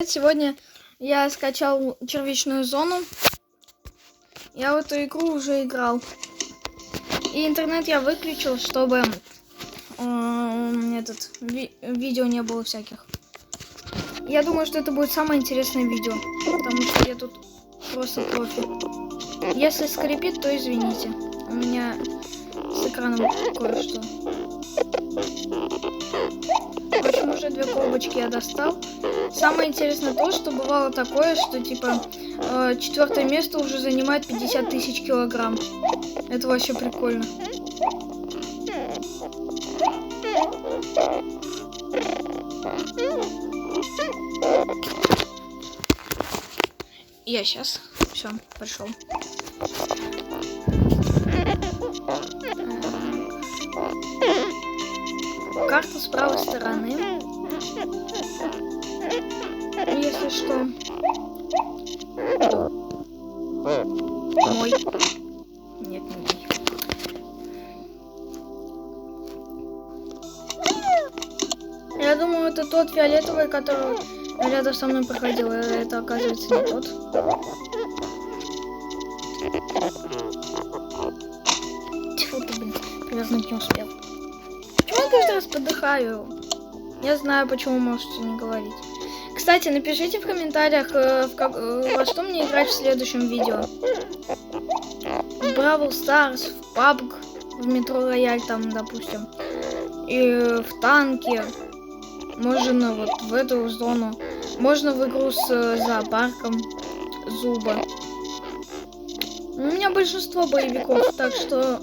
Сегодня я скачал червячную зону. Я в эту игру уже играл. И интернет я выключил, чтобы видео не было всяких. Я думаю, что это будет самое интересное видео, потому что я тут просто профи. Если скрипит, то извините. У меня с экраном кое-что. В общем, уже 2 колбочки я достал. Самое интересное то, что бывало такое, что типа 4-е место уже занимает 50 000 килограмм. Это вообще прикольно. Я сейчас. Все, пошел. Карта с правой стороны. Если что. Мой. Нет, не мой. Я думаю, это тот фиолетовый, который рядом со мной проходил. Это, оказывается, не тот. Тьфу ты, блин, повернуть не успел. Почему я каждый раз подыхаю? Я знаю, почему можете не говорить. Кстати, напишите в комментариях, во что мне играть в следующем видео. В Бравл Старс, в PUBG, в Metro Royale там, допустим. И в танке. Можно вот в эту зону. Можно в игру с зоопарком Зуба. У меня большинство боевиков, так что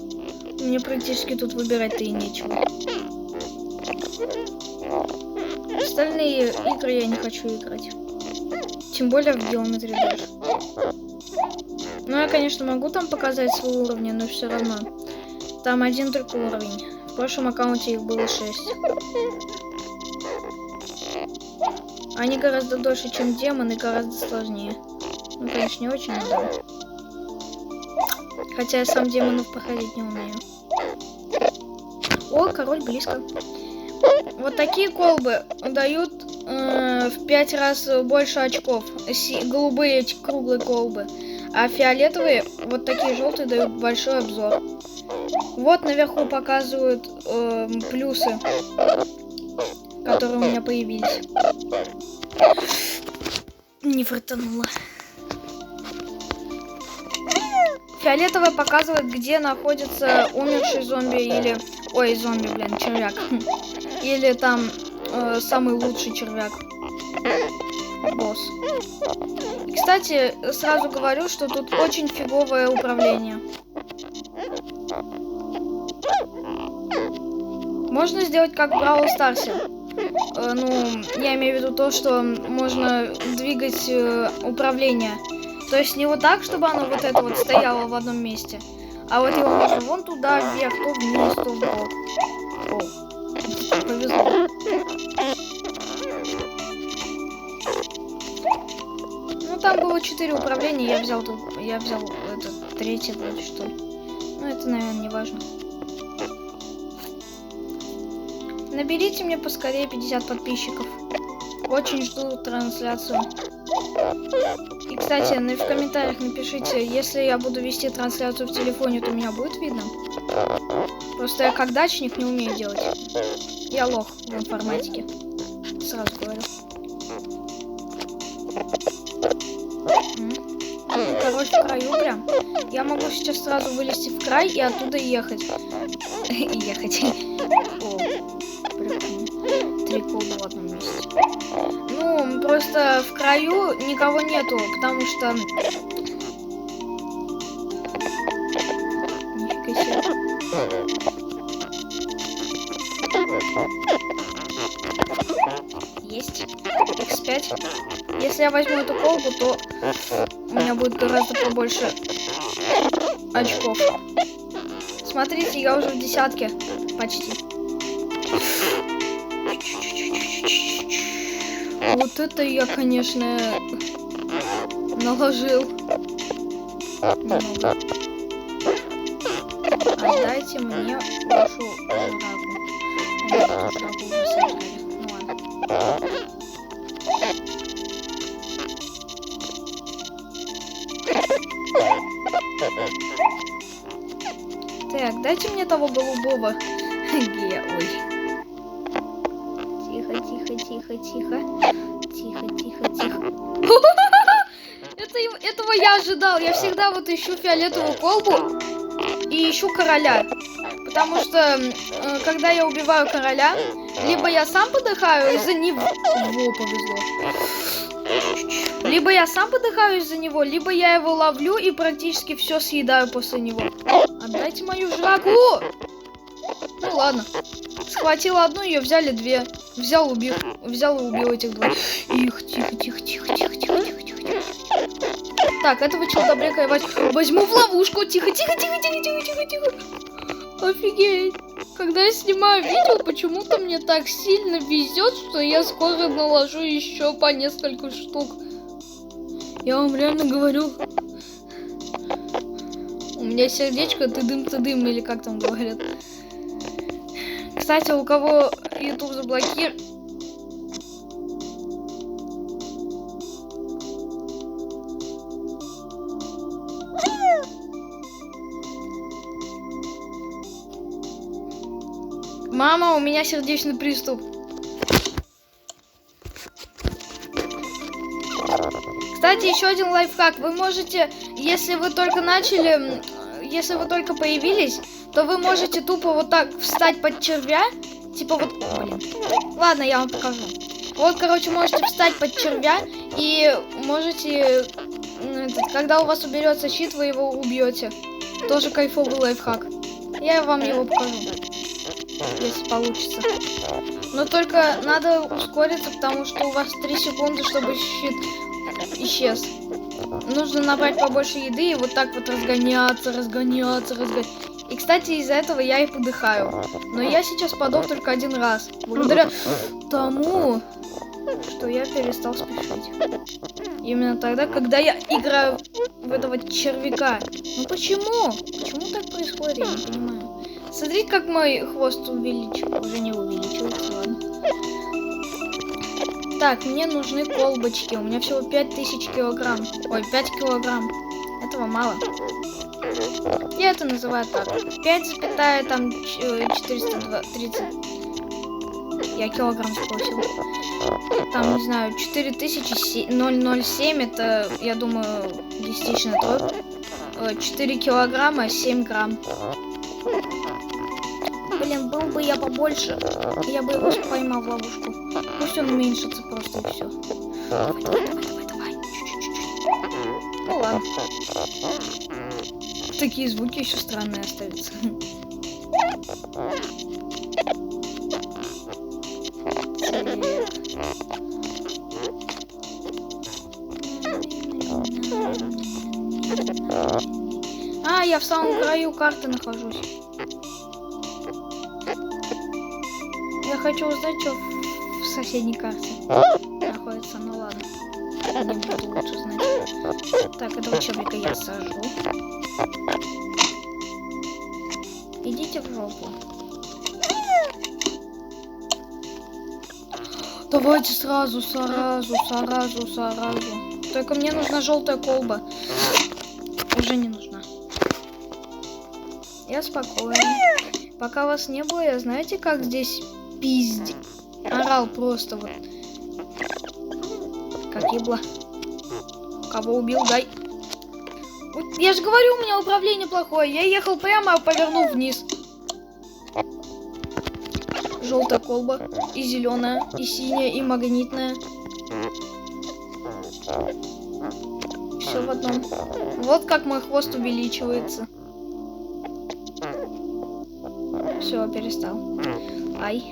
мне практически тут выбирать-то и нечего. Остальные игры я не хочу играть. Тем более в Geometry Dash. Ну, я, конечно, могу там показать свои уровни, но все равно. Там один только уровень. В прошлом аккаунте их было 6. Они гораздо дольше, чем демоны, гораздо сложнее. Ну, конечно, не очень, но да. Хотя я сам демонов проходить не умею. О, король близко. Вот такие колбы дают в 5 раз больше очков. Голубые круглые колбы. А фиолетовые, вот такие желтые, дают большой обзор. Вот наверху показывают плюсы, которые у меня появились. Не фартануло. Фиолетовая показывает, где находится умерший зомби или... Ой, зомби, блин, червяк. Или там самый лучший червяк. Босс. И, кстати, сразу говорю, что тут очень фиговое управление. Можно сделать как в Бравл Старсе. Ну, я имею в виду то, что можно двигать управление. То есть не вот так, чтобы оно вот это вот стояло в одном месте. А вот его можно вон туда, вверх, то вниз, то вбок. О, повезло. Ну, там было 4 управления, я взял это 3-е вроде, что ли. Ну, это, наверное, не важно. Наберите мне поскорее 50 подписчиков. Очень жду трансляцию. И, кстати, в комментариях напишите, если я буду вести трансляцию в телефоне, то меня будет видно. Просто я как дачник не умею делать. Я лох в информатике. Сразу говорю. Короче, в краю прям. Я могу сейчас сразу вылезти в край и оттуда ехать. Ехать. О, прикольно. 3 колбы в одном месте. Ну, просто в краю никого нету, потому что... Нифига себе. Есть. X5. Если я возьму эту колбу, то у меня будет гораздо побольше очков. Смотрите, я уже в 10-ке. Почти. Вот это я, конечно, наложил. Немного. Отдайте мне вашу рагу. Они эту рагу уже сожгли. Ну ладно. Так, дайте мне того голубого. Ой. Тихо, тихо, тихо, тихо. Тихо, тихо, тихо. Этого я ожидал. Я всегда вот ищу фиолетовую колбу и ищу короля. Потому что, когда я убиваю короля, либо я сам подыхаю из-за него... Во, повезло. Либо я сам подыхаю из-за него, либо я его ловлю и практически все съедаю после него. Отдайте мою жраку! Ну ладно. Схватила одну, ее взяли две. Взял и убил этих двоих. Тихо, тихо, тихо, тихо, тихо, тихо, тихо, тихо. Так, этого челдобрека я возьму в ловушку. Тихо, тихо, тихо, тихо, тихо, тихо, тихо. Офигеть. Когда я снимаю видео, почему-то мне так сильно везет, что я скоро наложу еще по несколько штук. Я вам реально говорю. У меня сердечко ты-дым, или как там говорят. Кстати, у кого YouTube заблокирует... Мама, у меня сердечный приступ. Кстати, еще один лайфхак. Вы можете, если вы только начали, если вы только появились, то вы можете тупо вот так встать под червя. Типа вот, блин. Ладно, я вам покажу. Вот, короче, можете встать под червя и можете, когда у вас уберется щит, вы его убьете. Тоже кайфовый лайфхак. Я вам его покажу, если получится. Но только надо ускориться, потому что у вас 3 секунды, чтобы щит исчез. Нужно набрать побольше еды и вот так вот разгоняться. И, кстати, из-за этого я и подыхаю. Но я сейчас подох только один раз. Благодаря тому, что я перестал спешить. Именно тогда, когда я играю в этого червяка. Ну почему? Почему так происходит, я не понимаю. Смотрите, как мой хвост увеличил. Уже не увеличился, ладно. Так, мне нужны колбочки. У меня всего 5000 килограмм. Ой, 5 килограмм. Этого мало. Я это называю так. 5,430. Я килограмм спросил. Там, не знаю, 4007. Это, я думаю, десятичная тройка. 4 килограмма, 7 грамм. Блин, был бы я побольше, я бы его поймал в ловушку. Пусть он уменьшится просто и все. Давай. Ну ладно. Такие звуки еще странные остаются. А, я в самом краю карты нахожусь. Я хочу узнать, что в соседней карте находится. Ну ладно. Не буду лучше знать. Так, этого червяка я сажу. Идите в жопу. Давайте сразу. Только мне нужна желтая колба. Уже не нужна. Я спокоен. Пока вас не было, я знаете, как здесь орал просто вот. Как ебло. Кого убил, дай. Вот, я же говорю, у меня управление плохое. Я ехал прямо, а повернул вниз. Желтая колба. И зеленая, и синяя, и магнитная. Все в одном. Вот как мой хвост увеличивается. Все, перестал. Ай.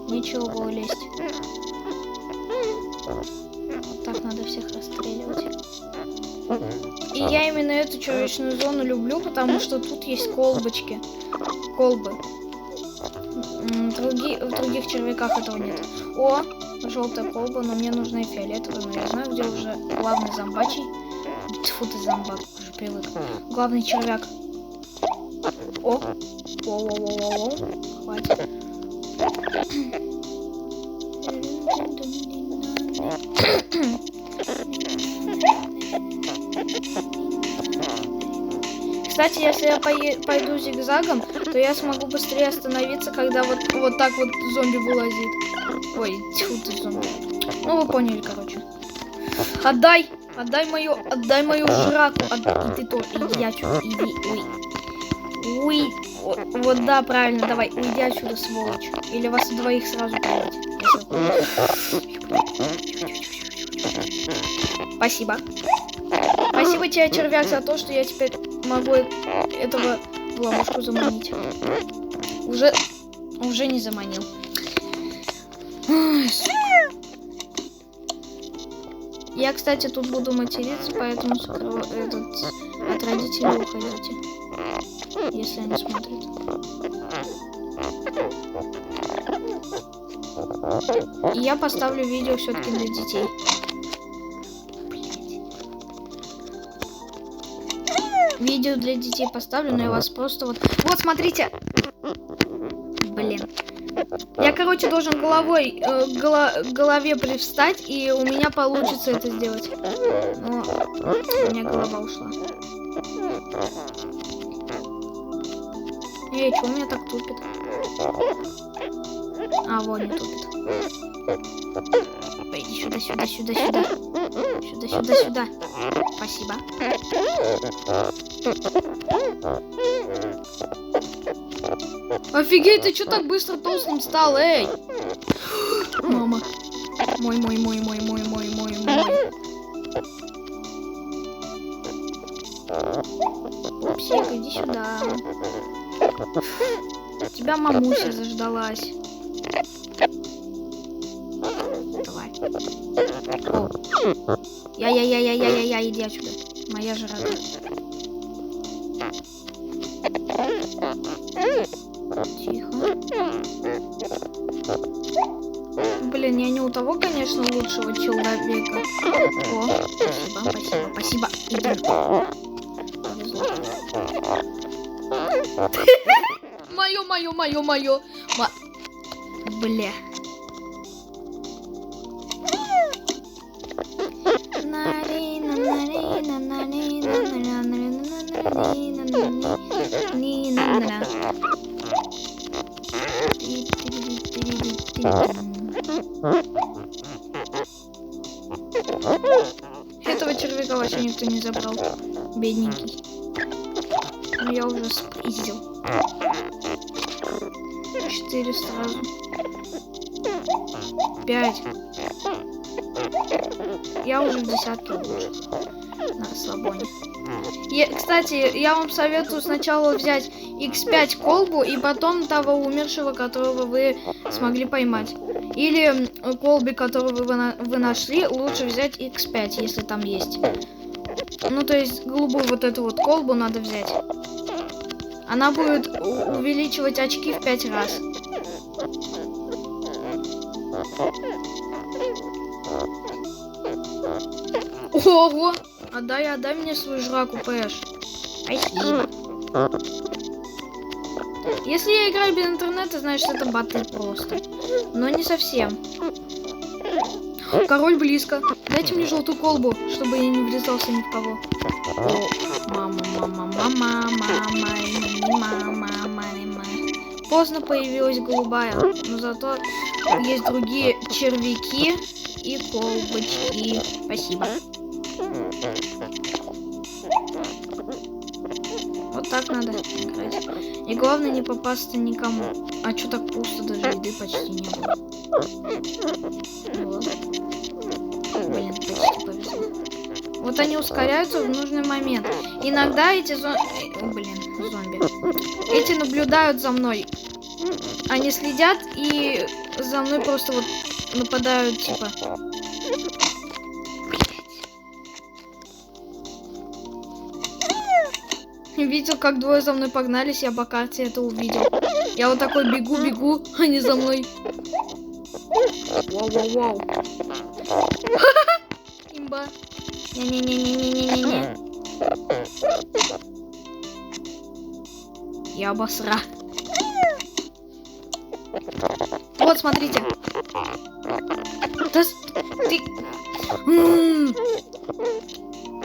Ничего лезть. Вот так надо всех расстреливать. И я именно эту червячную зону люблю, потому что тут есть колбочки. Колбы. В других червяках этого нет. О, желтая колба, но мне нужна и фиолетовая. Но я знаю, где уже главный зомбачий. Тьфу ты, зомбак, уже привык. Главный червяк. О! Воу-воу-воу-воу. Хватит. Кстати, если я пойду зигзагом, то я смогу быстрее остановиться, когда вот так вот зомби вылазит. Ой, тьфу ты, зомби. Ну, вы поняли, короче. Отдай мою жраку. И ты тоже. Иди отсюда, иди. Ой. Вот да, правильно, давай, уйди отсюда, сволочь. Или вас двоих сразу поймать. Спасибо. Спасибо тебе, червяк, за то, что я теперь могу этого в ловушку заманить. Уже не заманил. Ой, я, кстати, тут буду материться, поэтому от родителей уходите, если они смотрят. И я поставлю видео все-таки для детей. Видео для детей поставлю, но я вас просто вот смотрите. Блин. Я, короче, должен головой голове привстать, и у меня получится это сделать. Но у меня голова ушла. Эй, что у меня так тупит? А, вот не тупит. Пойди сюда. Сюда. Спасибо. Офигеть, ты что так быстро толстым стал, эй? Мама. Мой. Пупсик, иди сюда. Тебя мамуся заждалась. Давай. О. Я, иди отсюда. Моя жрата. Тихо. Блин, я не у того, конечно, лучшего человека. О, спасибо. Иди. Повезло. Моё. Бля. Этого червяка вообще никто не забрал. Бедненький. Но я уже спиздил. 4 сразу. 5. Я уже в десятке лучше. На расслабоне. Кстати, я вам советую сначала взять X5 колбу и потом того умершего, которого вы смогли поймать. Или колбы, которую вы нашли, лучше взять X5, если там есть. Ну, то есть голубую вот эту вот колбу надо взять. Она будет увеличивать очки в 5 раз. Ого! Отдай мне свою жраку, Пэш. Спасибо. Если я играю без интернета, значит это батл просто. Но не совсем. Король близко. Дайте мне желтую колбу, чтобы я не врезался ни в кого. Мама. Поздно появилась голубая, но зато есть другие червяки и колбочки. Спасибо. Вот так надо играть. И главное не попасться никому. А чё так пусто, даже еды почти не было. Вот. Блин, почти повезло. Вот они ускоряются в нужный момент. Иногда эти зомби... Эти наблюдают за мной. Они следят и за мной просто вот нападают, типа... Видел, как двое за мной погнались, я по карте это увидел. Я вот такой бегу, они за мной. Вау. Имба. Не-не-не-не-не-не-не. Я обосра. Вот, смотрите. Да, ты...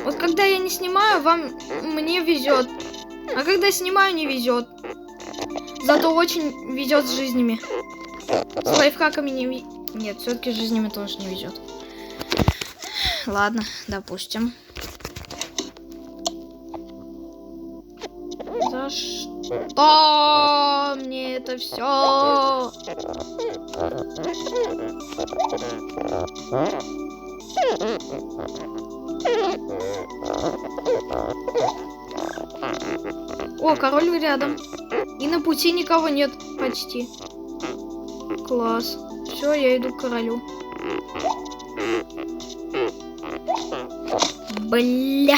Вот когда я не снимаю, мне везет. А когда снимаю, не везет. Зато очень везет с жизнями. С лайфхаками не... Нет, все-таки с жизнями тоже не везет. Ладно, допустим. За что мне это все? О, король рядом. И на пути никого нет почти. Класс. Все, я иду к королю. Бля.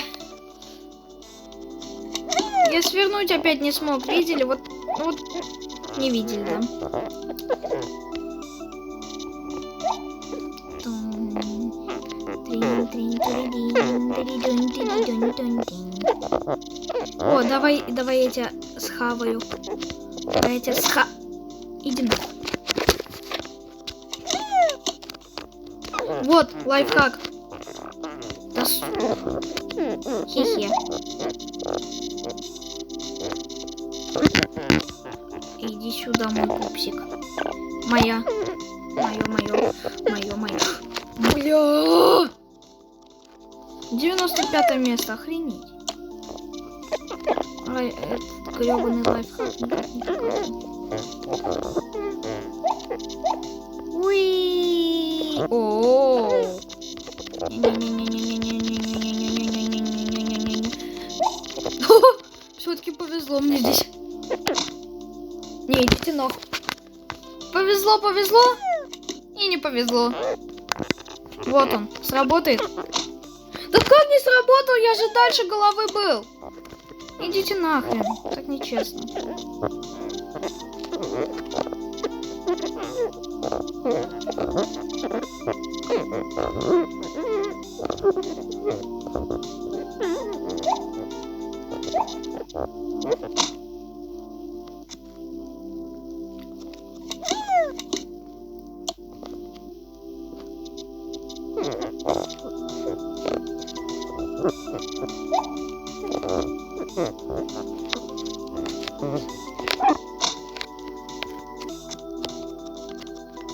Я свернуть опять не смог. Видели? Вот не видели, да? О, давай я тебя схаваю. Давай я тебя Иди на. Вот, лайфхак. Да хе-хе. Иди сюда, мой пупсик. Моя. Мое. Бля! 95 место, охренеть. Этот грёбаный лайфхак. Уи! О! Все-таки повезло мне здесь. Не, идите нахуй. Повезло и не повезло. Вот он, сработает. Да как не сработал? Я же дальше головы был. Идите нахрен, так нечестно.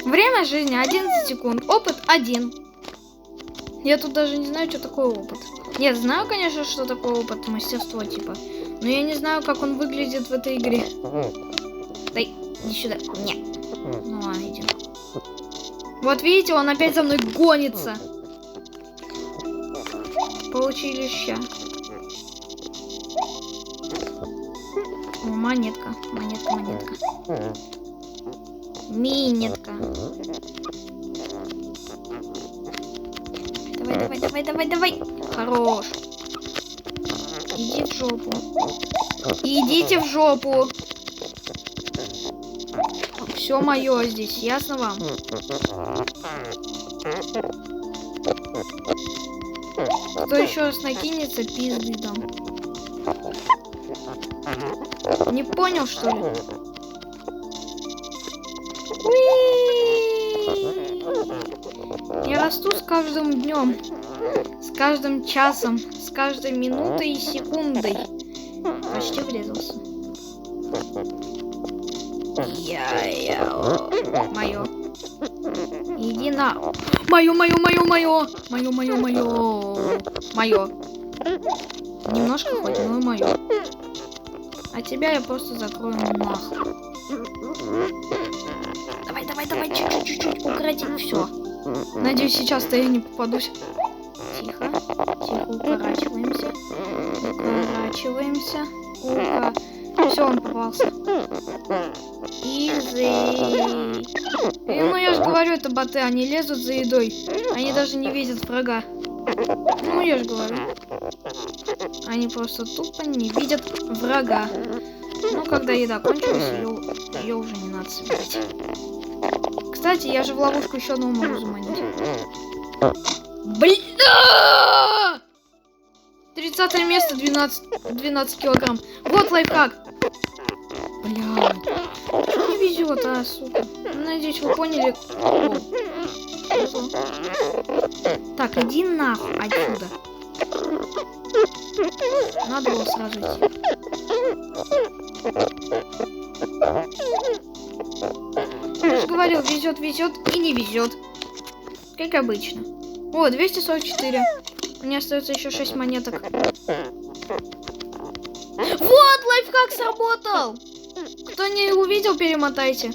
Время жизни 11 секунд. Опыт 1. Я тут даже не знаю, что такое опыт. Нет, знаю, конечно, что такое опыт, мастерство типа. Но я не знаю, как он выглядит в этой игре. Дай, иди сюда. Нет. Ну ладно, идем. Вот видите, он опять за мной гонится. Получили ща. О, монетка. Монетка. Минетка. Давай. Хорош. Иди в жопу. Идите в жопу. Все мое здесь, ясно вам? Кто еще раз накинется, пизды дам. Не понял, что ли? Я расту с каждым днем, с каждым часом, с каждой минутой и секундой. Почти врезался. Мое. Иди на. Мое. Немножко хоть, но и мое. А тебя я просто закрою нахуй. Давай, чуть-чуть, укроти, все. Надеюсь, сейчас-то я не попадусь. Тихо, укорачиваемся. Все, он попался. Изи. Ну, я же говорю, это боты, они лезут за едой. Они даже не видят врага. Ну, я же говорю. Они просто тупо не видят врага. Ну, когда еда кончилась, ее уже не надо собирать. Кстати, я же в ловушку еще одного могу заманить. Бля! 30 место, 12 килограмм. Вот лайфхак. Блядь. Что не везет, а, сука? Надеюсь, вы поняли. Так, иди нахуй отсюда. Надо было сразу идти. Я же говорил, везет, везет и не везет. Как обычно. О, 244. У меня остается еще 6 монеток. Вот, лайфхак сработал! Кто не увидел, перемотайте.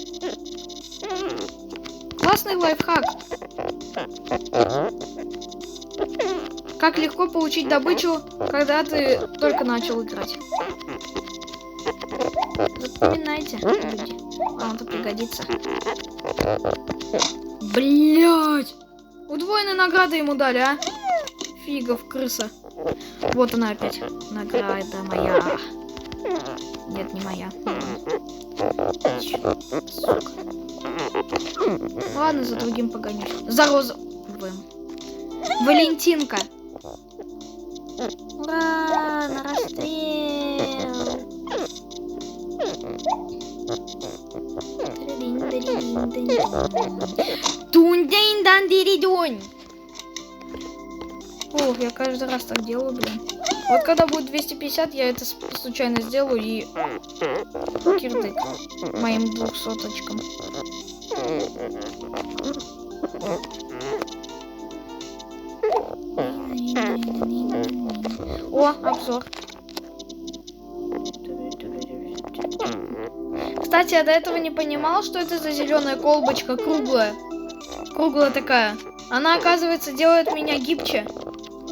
Классный лайфхак. Как легко получить добычу, когда ты только начал играть. Запоминайте, люди. Вам это пригодится. Блять! Удвоенная награда ему дали, а? Фигов, крыса. Вот она опять. Награда моя. Нет, не моя. Сука. Ладно, за другим погонюсь. За розовым. Валентинка. Ура! На расстрел! Тунь-день-дан-дири-дунь! Ох, я каждый раз так делаю, блин. Вот когда будет 250, я это случайно сделаю и кирдык моим 200-очкам. О, обзор. Кстати, я до этого не понимал, что это за зеленая колбочка круглая. Круглая такая. Она, оказывается, делает меня гибче.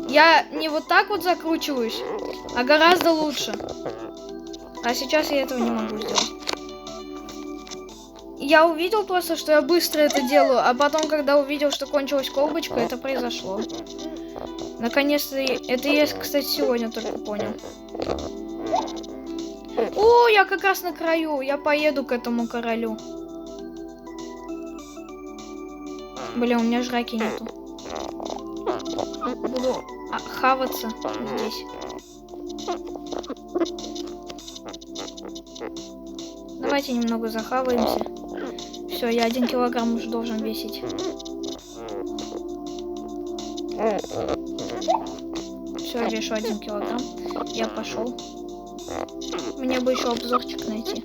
Я не вот так вот закручиваюсь, а гораздо лучше. А сейчас я этого не могу сделать. Я увидел просто, что я быстро это делаю, а потом, когда увидел, что кончилась колбочка, это произошло. Наконец-то, это я, кстати, сегодня только понял. О, я как раз на краю, я поеду к этому королю. Блин, у меня жраки нету. Буду хаваться здесь. Давайте немного захаваемся. Все, я 1 килограмм уже должен весить. Все, вешу 1 килограмм. Я пошел. Мне бы еще обзорчик найти.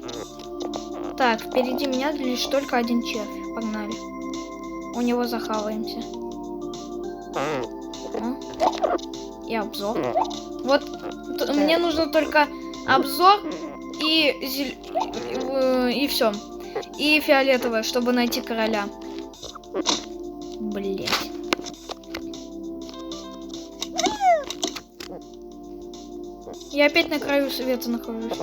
Так, впереди меня лишь только один червь. Погнали. У него захаваемся. И обзор. Вот мне нужно только обзор и все. И фиолетовое, чтобы найти короля. Блять. Я опять на краю света нахожусь.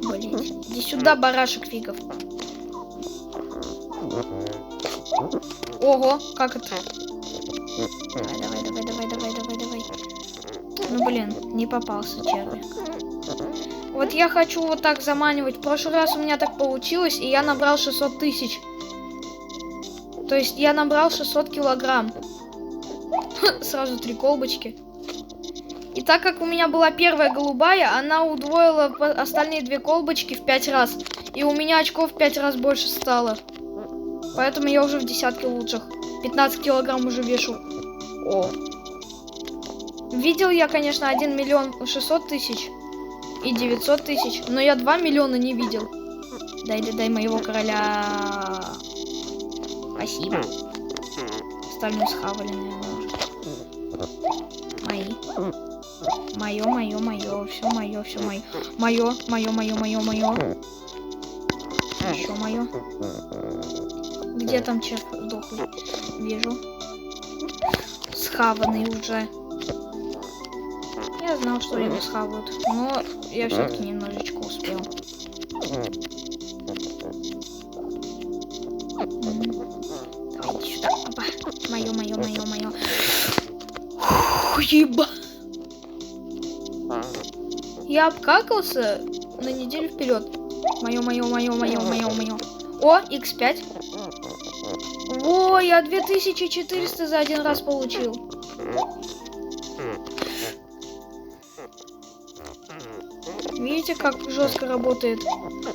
Блять. Иди сюда, барашек фигов. Ого, как это? Давай. Ну блин, не попался червяк. Вот я хочу вот так заманивать. В прошлый раз у меня так получилось, и я набрал 600 тысяч. То есть я набрал 600 килограмм. Сразу 3 колбочки. И так как у меня была первая голубая, она удвоила остальные 2 колбочки в 5 раз. И у меня очков в 5 раз больше стало. Поэтому я уже в десятке лучших. 15 килограмм уже вешу. О. Видел я, конечно, 1 миллион 600 тысяч и 900 тысяч. Но я 2 миллиона не видел. Дай моего короля. Спасибо. Остальные схавали, наверное, уже. Мои. Мое. Все мое. Мое. Еще мое. Где там червь дохлый? Вижу. Схаванный уже. Я знал, что его схавают, но я все-таки немножечко успел. Давайте сюда. Опа. Мое. Еба. Я обкакался на неделю вперед. Мое. О, X5. Ой, я 2400 за один раз получил. Видите, как жестко работает?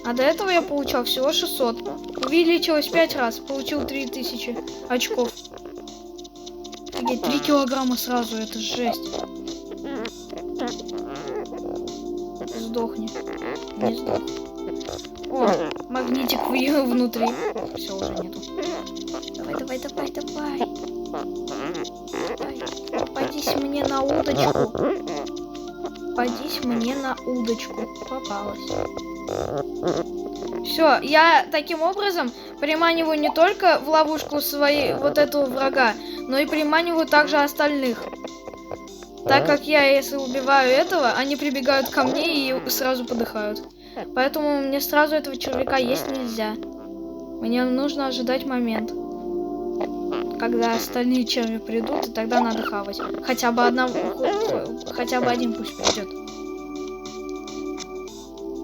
А до этого я получал всего 600. Увеличилось 5 раз. Получил 3000 очков. 3 килограмма сразу, это жесть. Сдохни. Не сдох. О, магнитик внутри. Все, уже нету. Давай. Попадись мне на удочку. Попадись мне на удочку. Попалась. Все, я таким образом приманиваю не только в ловушку вот этого врага, но и приманиваю также остальных. Так как я, если убиваю этого, они прибегают ко мне и сразу подыхают. Поэтому мне сразу этого червяка есть нельзя. Мне нужно ожидать момент, когда остальные черви придут, и тогда надо хавать. Хотя бы один пусть придет.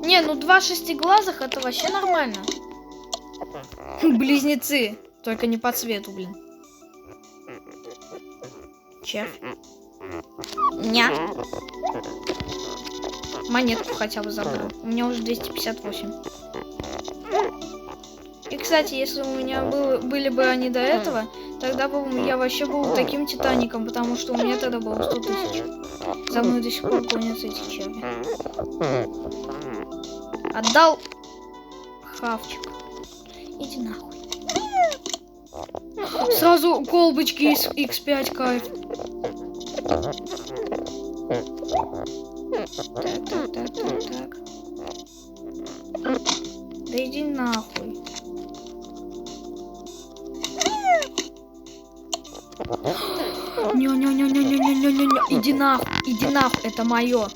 Не, ну 2 шестиглазых это вообще нормально. Близнецы. Только не по цвету, блин. Червь. Ня. Монетку хотя бы забрал. У меня уже 258. И, кстати, если у меня были бы они до этого, тогда бы я вообще был таким титаником, потому что у меня тогда было 100 тысяч. За мной до сих пор гонятся эти черви. Отдал хавчик. Иди нахуй. Сразу колбочки из X5 кайф. Так. Да иди нахуй. Не. Иди нахуй, это мое.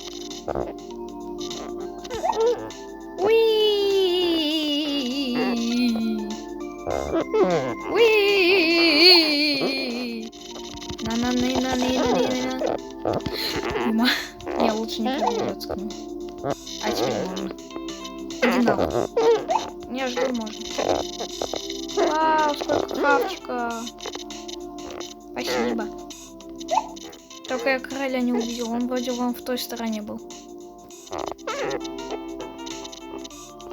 Я лучше не приближаться к нему. А теперь можно. Иди нахуй. Не жду можно. Вау, сколько хавчика. Спасибо. Только я короля не увидел. Он вроде вон в той стороне был.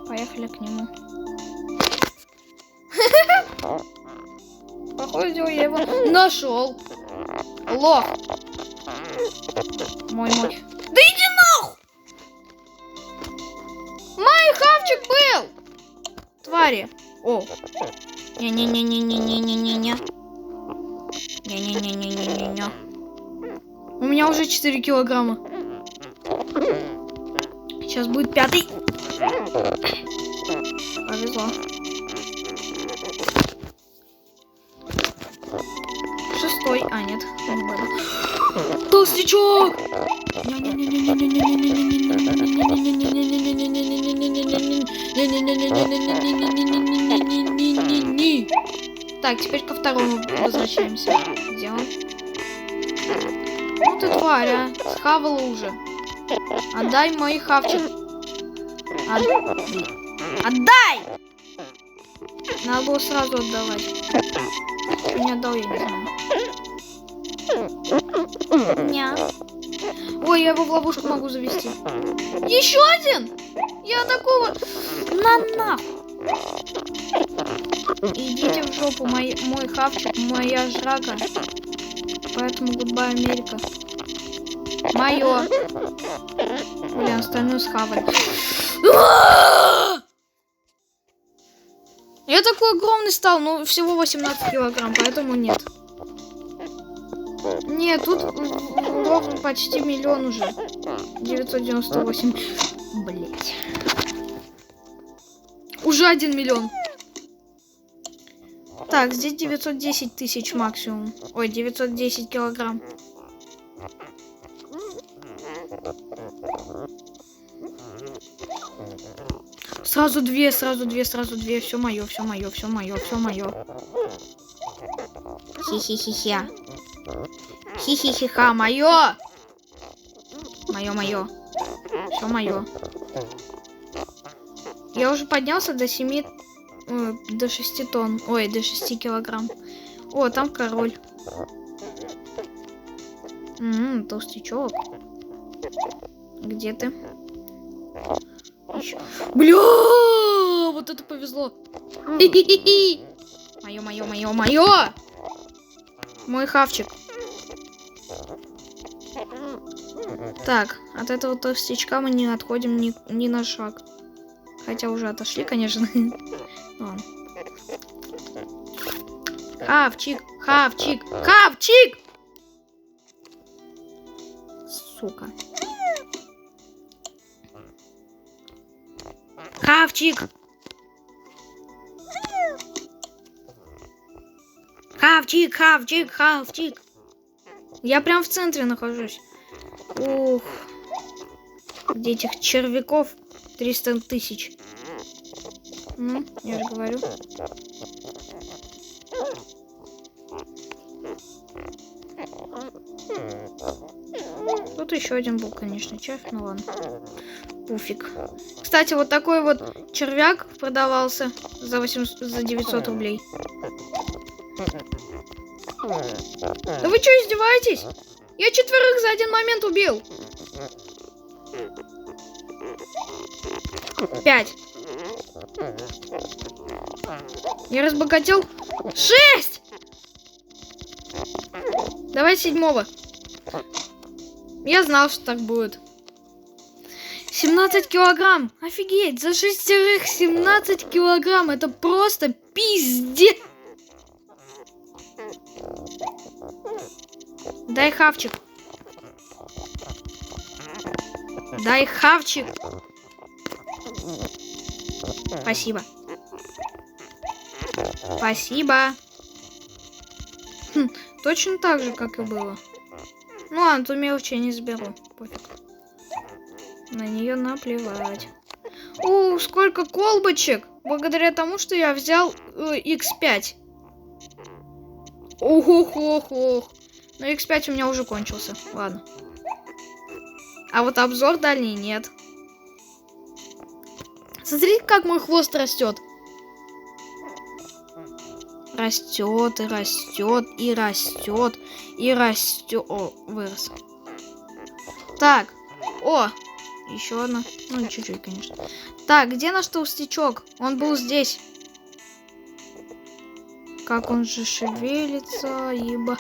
Поехали к нему. Походу, я его нашел. Лох. Мой. Да иди нахуй! Мой хавчик был! Твари. О. Не-не-не-не-не-не-не-не-не. Не-не-не-не-не-не-не. У меня уже 4 килограмма. Сейчас будет 5-й. Повезло. 6-й. А, нет. Толстячок! Так, теперь ко второму возвращаемся. Где он? Ну ты тварь, а. Схавала уже. Отдай мой хавчик. Отдай! Надо было сразу отдавать. Что не отдал, я не знаю. Ня. Ой, я его в ловушку могу завести. Еще один! Я такого... нахуй! Идите в жопу, мой хавчик, моя жрака. Поэтому goodbye, Америка. Мое. Блин, остальную схавали. Я такой огромный стал, но всего 18 килограмм, поэтому нет. Нет, тут ровно почти миллион уже. 998. Блять. Уже 1 миллион. Так, здесь 910 тысяч максимум. Ой, 910 килограмм. Сразу две. Все мое. Хи-хи-хи-хи. Хи-хи-хи-ха, мое. Мое. Все мое. Я уже поднялся до 7 до 6 тонн. Ой, до 6 килограмм. О, там король. Толстячок. Где ты? Бля, вот это повезло. Мое. Мой хавчик. Так, от этого толстячка мы не отходим ни на шаг. Хотя уже отошли, конечно. Ладно. Хавчик. Сука. Хавчик. Я прям в центре нахожусь. Ух. Где этих червяков 300 тысяч. Ну, я же говорю. Тут еще один был, конечно, червь, ну ладно. Пуфик. Кстати, вот такой вот червяк продавался за 900 рублей. Да вы что, издеваетесь? Я 4 за один момент убил. 5. Я разбогател. 6. Давай 7. Я знал, что так будет. 17 килограмм. Офигеть, за 6 17 килограмм. Это просто пиздец. Дай хавчик. Спасибо. Точно так же, как и было. Ну ладно, ту мелочь я не заберу. Пофиг. На нее наплевать. Сколько колбочек! Благодаря тому, что я взял X5. Ох. Но X5 у меня уже кончился. Ладно. А вот обзор дальний нет. Смотрите, как мой хвост растет. Растет. О, вырос. Так. О, еще одна. Ну, чуть-чуть, конечно. Так, где наш толстячок? Он был здесь. Как он же шевелится, еба.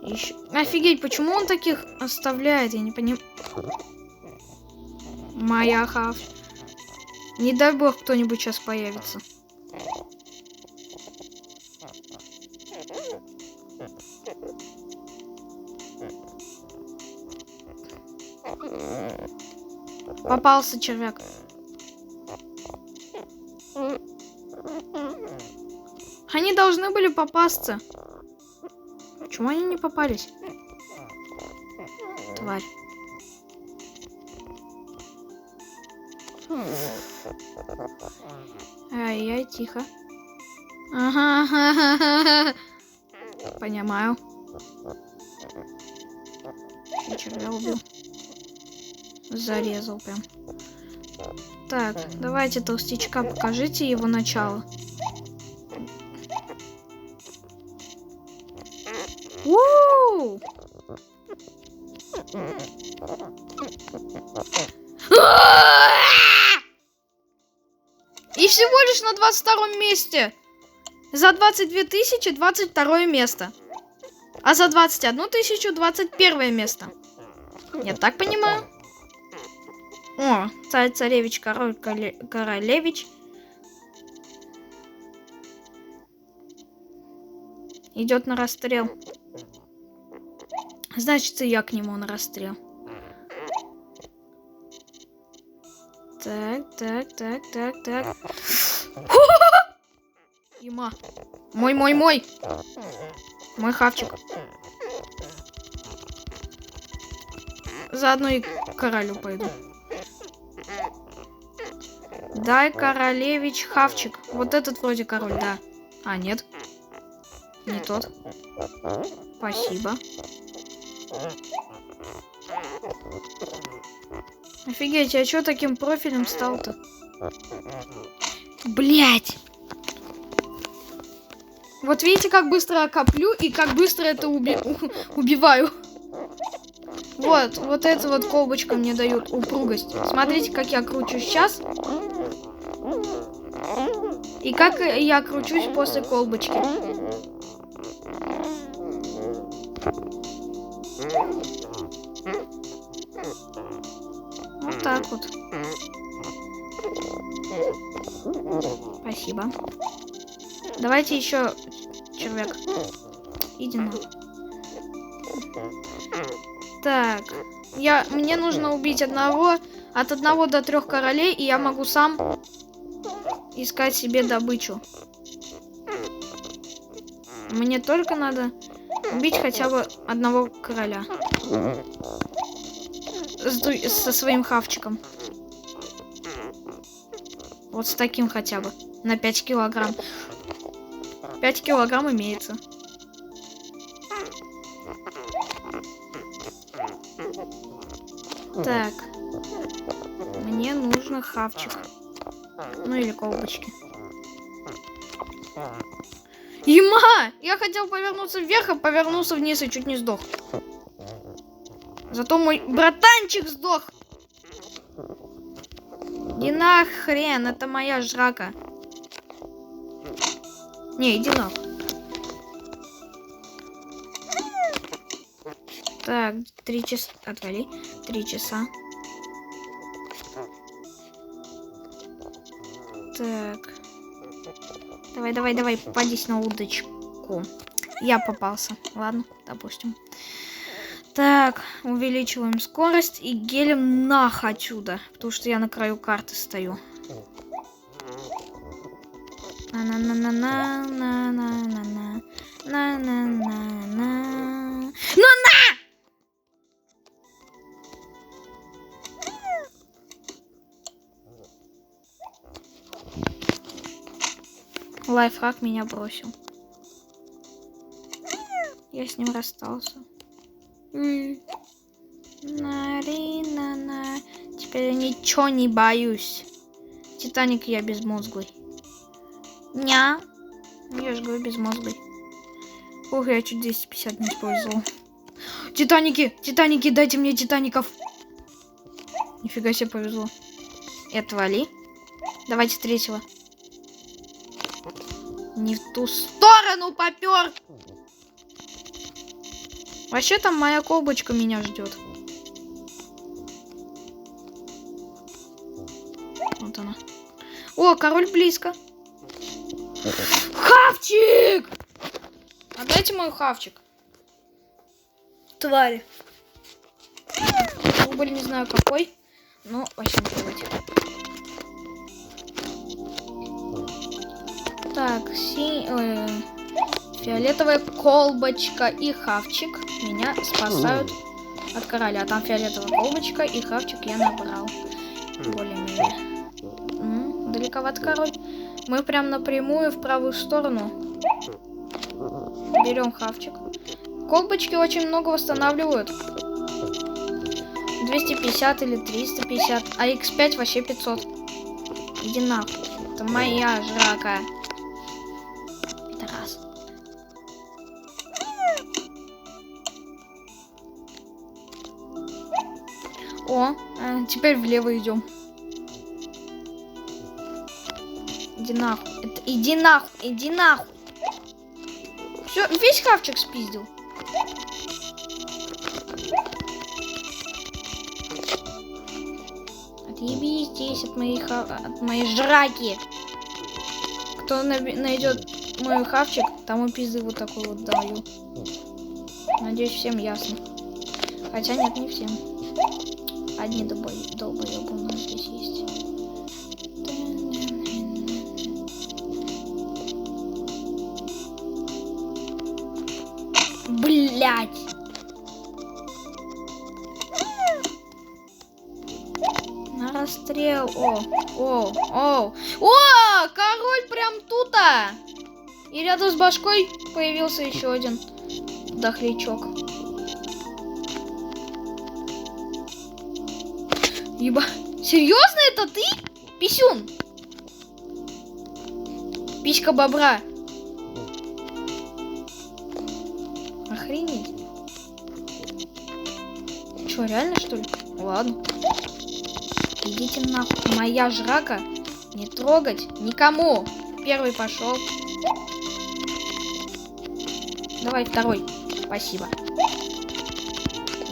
Еще... Офигеть, почему он таких оставляет? Я не понимаю. Моя хав. Не дай бог, кто-нибудь сейчас появится. Попался червяк. Они должны были попасться. Почему они не попались? Тварь. Ай-яй, тихо. Ага. Понимаю. Червя убил. Зарезал прям. Так, давайте толстячка, покажите его начало. У-у-у! И всего лишь на 22 месте. За 22 тысячи 22 место. А за 21 тысячу 21 место. Я так понимаю. О, царь-царевич, королевич. Идет на расстрел. Значит, и я к нему на расстрел. Так. Има. Мой. Мой хавчик. Заодно и к королю пойду. Дай, королевич, хавчик. Вот этот вроде король, да. А, нет. Не тот. Спасибо. Офигеть, я чё таким профилем стал-то? Блять! Вот видите, как быстро я коплю и как быстро это убиваю. Вот эта вот колбочка мне дает упругость. Смотрите, как я кручу сейчас. И как я кручусь после колбочки. Вот так вот. Спасибо. Давайте еще, червяк. Иди на. Так. Мне нужно убить от 1 до 3 королей, и я могу сам искать себе добычу. Мне только надо убить хотя бы 1 короля. Со своим хавчиком. Вот с таким хотя бы. На 5 килограмм. 5 килограмм имеется. Так. Мне нужно хавчик. Ну или колбочки. Ема! Я хотел повернуться вверх, а повернулся вниз и чуть не сдох. Зато мой братанчик сдох. Иди нахрен, это моя жрака. Не, иди нахуй. Так, 3 часа. Отвали. 3 часа. Так. Давай, попадись на удочку. Я попался. Ладно, допустим. Так, увеличиваем скорость и гелем нах отсюда. Потому что я на краю карты стою. На-на-на-на-на-на-на-на. На-на-на-на. На-на! Лайфхак меня бросил. Я с ним расстался. На-ри-на-на. Теперь я ничего не боюсь. Титаник я безмозглый. Ня. Я же говорю безмозглый. Ох, я чуть 250 не использовал. Титаники, дайте мне титаников. Нифига себе повезло. И отвали. Давайте 3-го. Не в ту сторону попер. Вообще там моя колбочка меня ждет. Вот она. О, король близко. Хавчик! Отдайте мой хавчик. Твари. Рубль не знаю какой, но вообще не давайте. Так, фиолетовая колбочка и хавчик меня спасают от короля. Там фиолетовая колбочка и хавчик я набрал. Более-менее. Далековат король. Мы прям напрямую в правую сторону. Берем хавчик. Колбочки очень много восстанавливают. 250 или 350. А x5 вообще 500. Иди нахуй. Это моя жрака. Пидорас. О, теперь влево идем. Иди нахуй. Иди нахуй. Иди нахуй. Все, весь хавчик спиздил. Отъебись здесь от моей жраки. Кто найдет мой хавчик, тому пизды вот такой вот даю. Надеюсь, всем ясно. Хотя нет, не всем. Одни долбоёбы у нас здесь есть. Блять! На расстрел. О! Король прям тут-то! И рядом с башкой появился еще один дохлячок. Еба. Серьезно, это ты? Писюн. Писька бобра. что, реально, что ли? Ладно. Идите нахуй. Моя жрака. Не трогать никому. Первый пошел. Давай второй. Спасибо.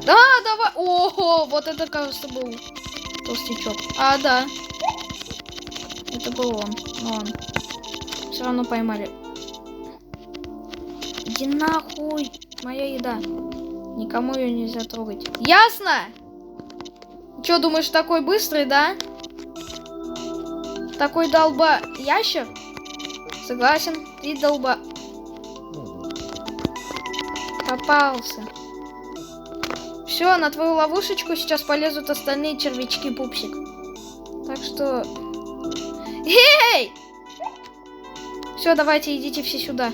Да, давай. Ого, вот это, кажется, был толстячок. А, да. Это был он. Но он. Все равно поймали. Иди нахуй. Моя еда. Никому ее нельзя трогать. Ясно? Че, думаешь, такой быстрый, да? Такой долба ящер? Согласен, ты долба... Попался. Все, на твою ловушечку сейчас полезут остальные червячки, пупсик. Так что... Эй! Все, давайте, идите все сюда.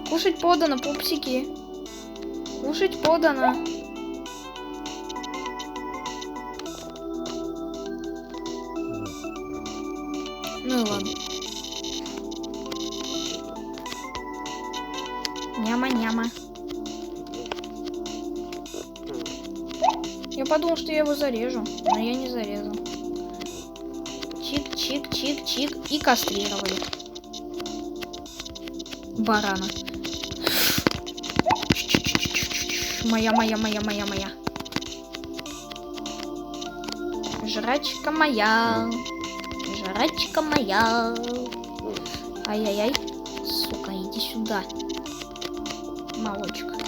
Кушать подано, пупсики. Кушать подано. Ну и ладно. Няма-няма. Я подумал, что я его зарежу, но я не зарезал. Чик-чик-чик-чик. И кастрировали. Барана. Моя. Жрачка моя. Жрачка моя. Ай-яй-яй. Сука, иди сюда. Молочка.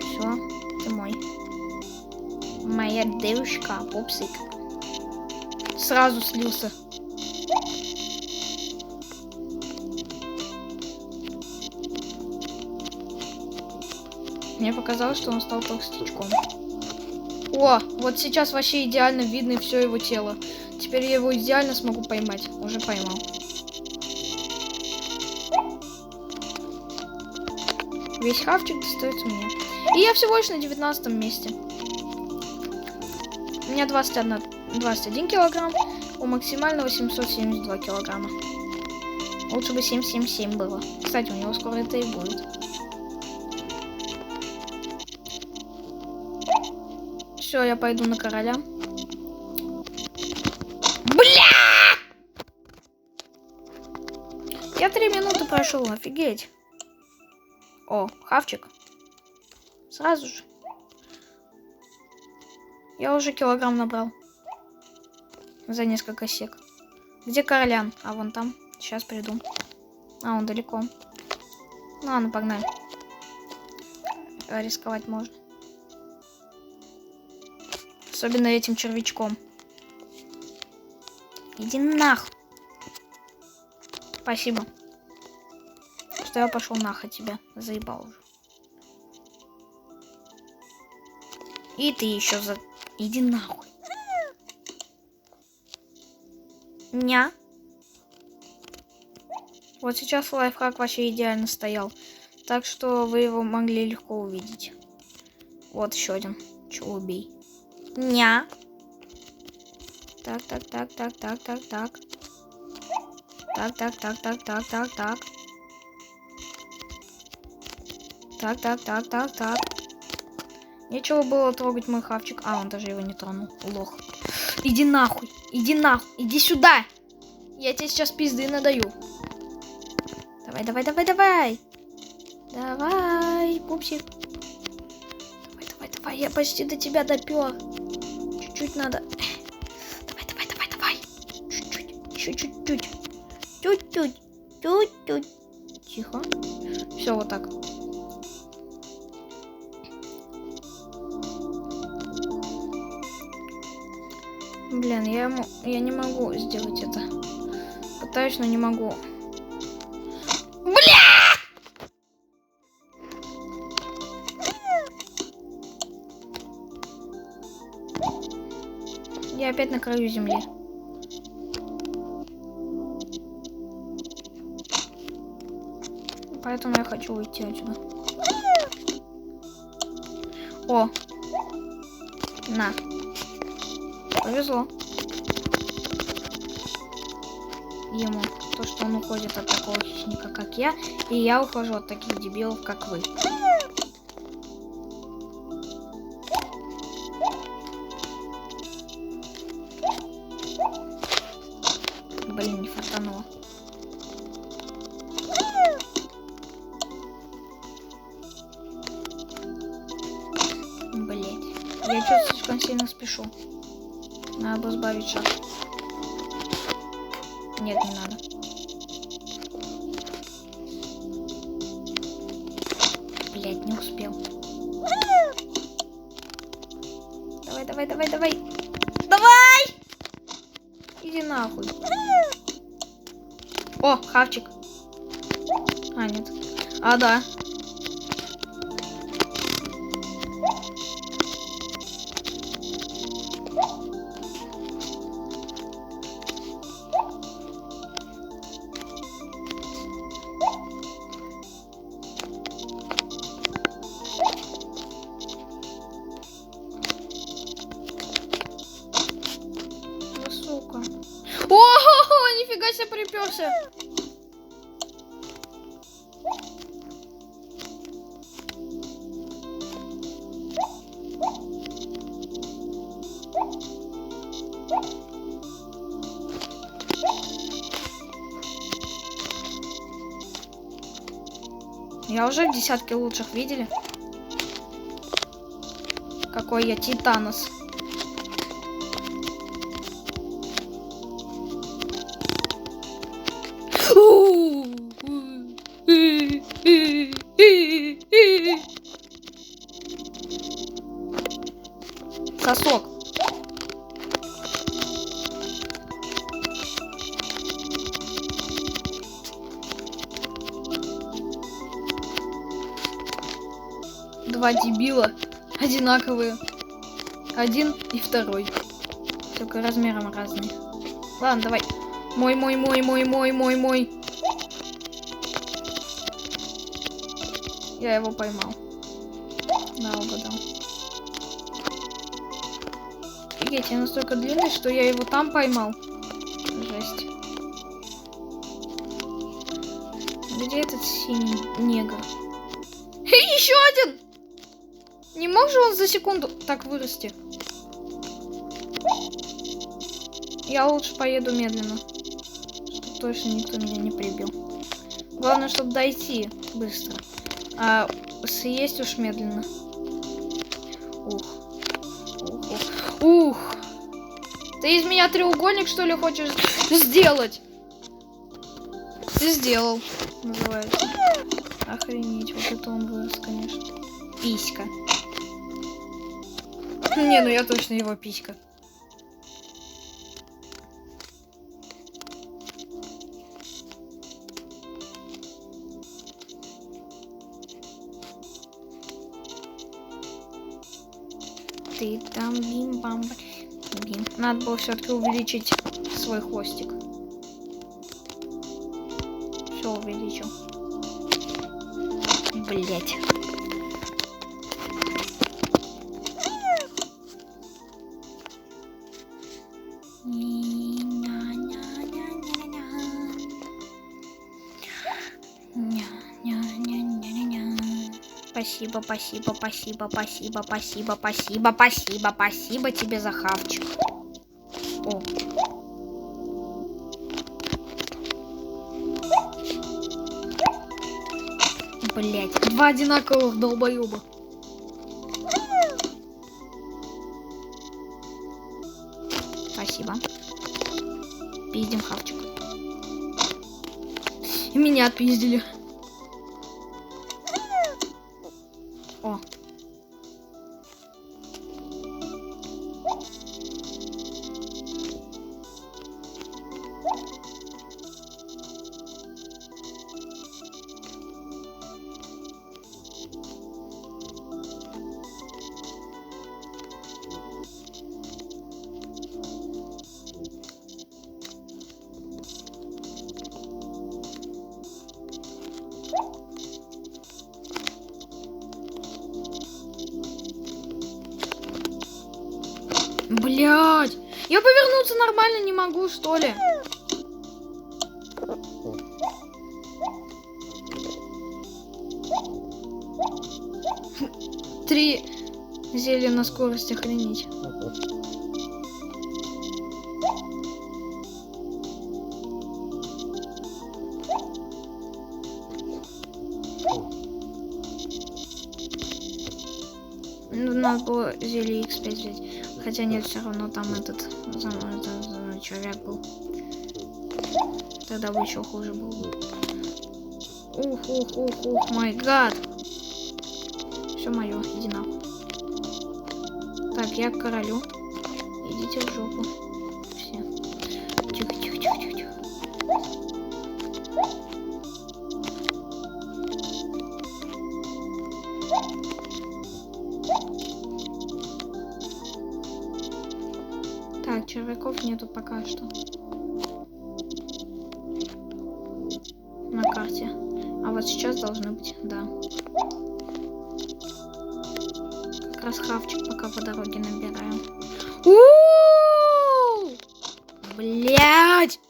Все, ты мой. Моя девушка, пупсик. Сразу слился. Мне показалось, что он стал толстячком. О, вот сейчас вообще идеально видно все его тело. Теперь я его идеально смогу поймать. Уже поймал. Весь хавчик достается мне. И я всего лишь на 19 месте. У меня 21 килограмм. У максимального 772 килограмма. Лучше бы 777 было. Кстати, у него скоро это и будет. Все, я пойду на короля. Бля! Я 3 минуты прошел, офигеть. О, хавчик. Сразу же. Я уже килограмм набрал. За несколько сек. Где королян? А вон там. Сейчас приду. А, он далеко. Ну ладно, погнали. Рисковать можно. Особенно этим червячком. Иди нах. Спасибо. Что я пошел нах от тебя. Заебал уже. И ты еще за... Иди нахуй. Ня. Вот сейчас лайфхак вообще идеально стоял. Так что вы его могли легко увидеть. Вот еще один. Чего убей. Ня. Так. Так. Нечего было трогать мой хавчик. А, он даже его не тронул. Лох. Иди нахуй. Иди нахуй. Иди сюда. Я тебе сейчас пизды надаю. Давай. Давай, пупсик. Давай. Я почти до тебя допер. Чуть-чуть надо. Давай. Чуть-чуть. Еще чуть-чуть. Чуть-чуть. Тихо. Все, вот так. Блин, я не могу сделать это. Пытаюсь, но не могу. Бля! Я опять на краю земли. Поэтому я хочу уйти отсюда. О! На. Повезло. Ему. То, что он уходит от такого хищника, как я. И я ухожу от таких дебилов, как вы. Блин, не фартануло. Блять. Я что-то слишком сильно спешу. Надо бы сбавить шаг. Нет, не надо. Блять, не успел. Давай, давай, давай, давай. Давай! Иди нахуй. О, хавчик. А, нет. А, да. Да сука. О, нифига себе приперся. Я уже в десятке лучших, видели? Какой я титанос. Сосок. Два дебила одинаковые. Один и второй. Только размером разные. Ладно, давай. Мой. Я его поймал. Да, угадал. Офигеть, я настолько длинный, что я его там поймал. Жесть. Где этот синий негр? Еще один! Не мог же он за секунду так вырасти? Я лучше поеду медленно, чтобы точно никто меня не прибил. Главное, чтобы дойти быстро. А съесть уж медленно. Ух. Ты из меня треугольник, что ли, хочешь сделать? Ты сделал, называется. Охренеть, вот это он вырос, конечно. Писька. Не, ну я точно его писька. Ты там бим-бам. Бим. Надо было все-таки увеличить свой хвостик. Все увеличил. Блять. Спасибо тебе за хавчик. О. Блять, два одинаковых долбоеба. Спасибо. Пиздим хавчик. Меня отпиздили. О. Блять, я повернуться нормально не могу, что ли? Три зелья на скорость, охренеть. надо было зелье X5 взять. Хотя нет, все равно там этот человек был. Тогда бы еще хуже было. Ух, май гад. Все мое, иди нахуй. Так, я к королю. Идите в жопу. Все. Тихо. Так, червяков нету пока что. На карте. А вот сейчас должны быть, да. Как раз хавчик пока по дороге набираем. Блять!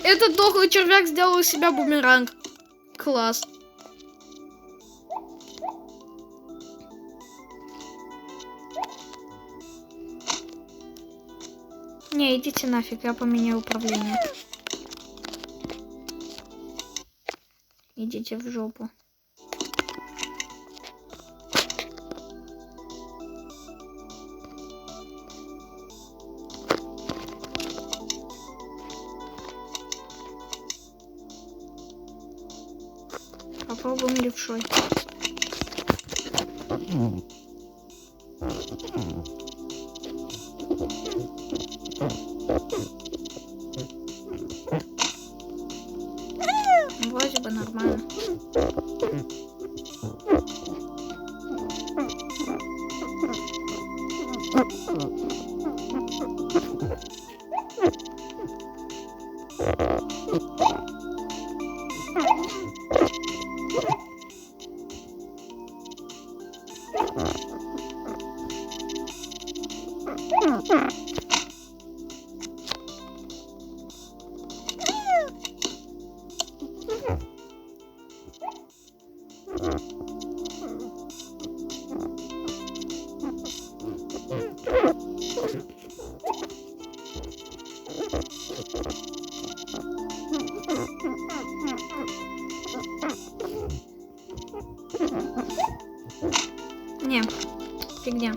Этот дохлый червяк сделал из себя бумеранг. Класс. Не, идите нафиг, я поменяю управление. Идите в жопу. Попробуем левшой. Вроде бы нормально. Не, фигня.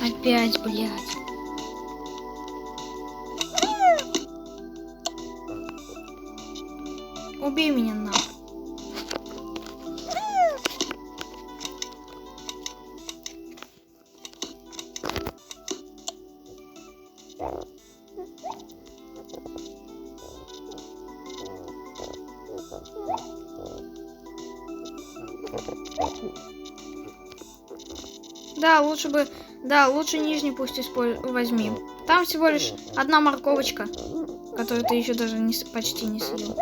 Опять, блядь. Убей меня нахуй. Да, лучше бы... Да, лучше нижний пусть возьми. Там всего лишь одна морковочка, которую ты еще даже почти не съел.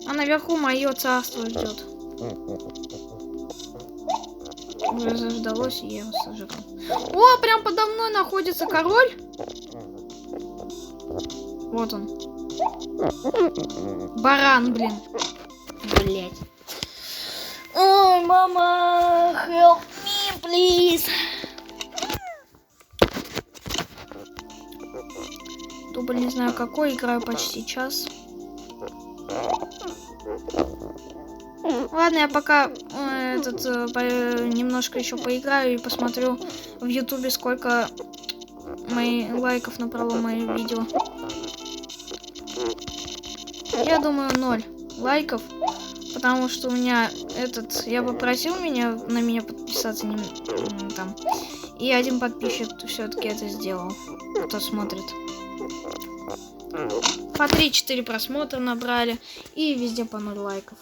А наверху мое царство ждет. Уже заждалось, и я его сожрал. О, прям подо мной находится король. Вот он. Баран, блин. Блять. Ой, мама, help me, please. Дубль не знаю какой, играю почти час. Ладно, я пока немножко еще поиграю и посмотрю в ютубе, сколько лайков набрало мое видео. Я думаю, 0 лайков, потому что у меня я попросил на меня подписаться там, и один подписчик все-таки это сделал, кто смотрит. По 3-4 просмотра набрали, и везде по 0 лайков.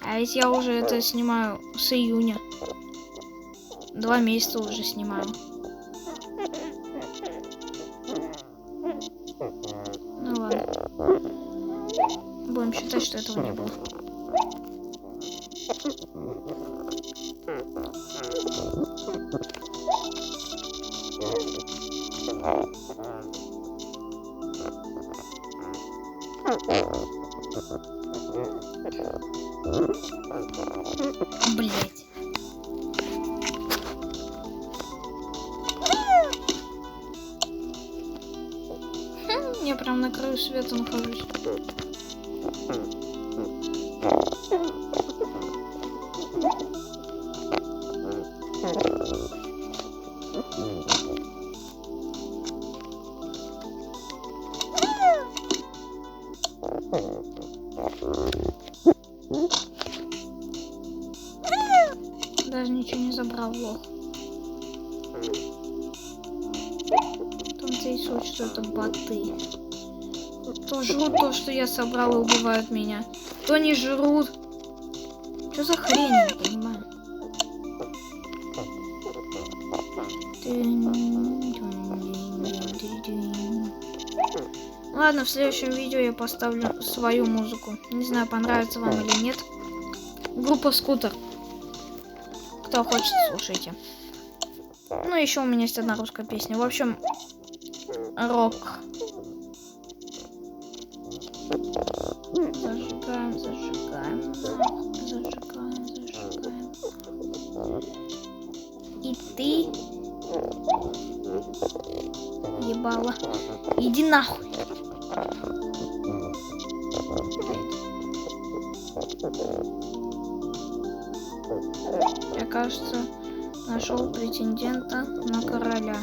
А ведь я уже это снимаю с июня. 2 месяца уже снимаю. Ну ладно. Будем считать, что этого не было. Блять. Я прям на краю света нахожусь. Даже ничего не забрал, лох. Там-то и суть, что это боты. То жрут то, что я собрал, и убивают меня. То не жрут. Что за хрень, я не понимаю. Ладно, в следующем видео я поставлю свою музыку. Не знаю, понравится вам или нет. Группа Скутер. Кто хочет, слушайте. Ну, еще у меня есть одна русская песня. В общем, рок. Зажигаем, зажигаем, зажигаем, зажигаем. И ты, ебала, иди нахуй. Я, кажется, нашел претендента на короля.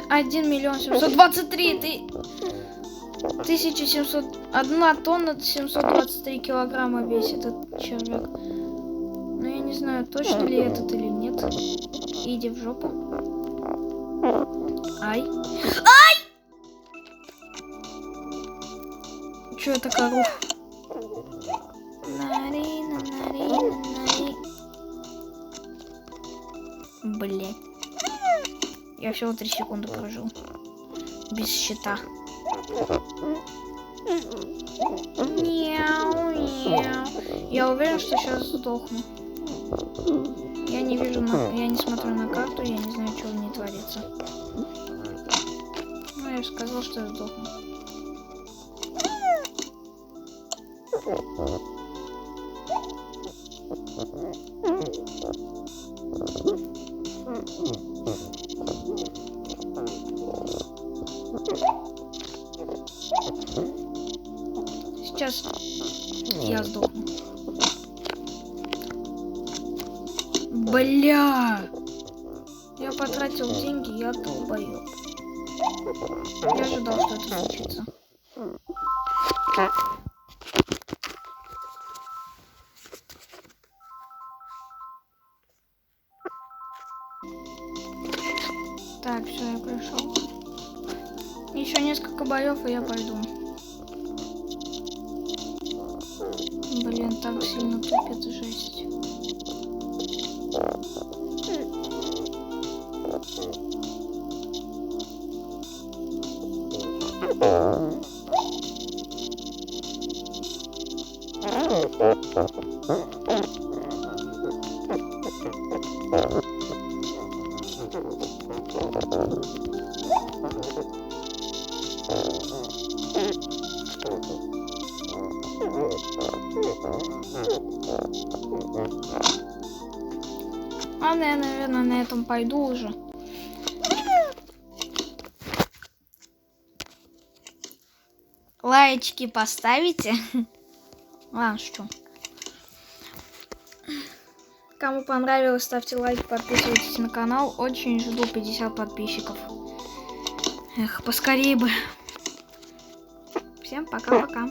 1 723 1700. 1 тонна 723 килограмма весит этот червяк. Но я не знаю, точно ли этот или нет. Иди в жопу. Ай. Ай! Чё я так ору? Блять. Я всего 3 секунды прожил. Без щита. Мяу, мяу. Я уверен, что сейчас сдохну. Я не вижу, я не смотрю на карту, я не знаю, что в ней творится. Ну, я же сказал, что я сдохну. Сейчас я сдохну. Бля! Я потратил деньги, я долбоёб. Я ожидал, что это случится. Так, все, я пришел. Еще несколько боев, и я пойду. Блин, так сильно тупит, жесть. Ладно, я, наверное, на этом пойду уже. Лайчики поставите. Ладно, что. Кому понравилось, ставьте лайк, подписывайтесь на канал. Очень жду 50 подписчиков. Эх, поскорее бы. Всем пока-пока.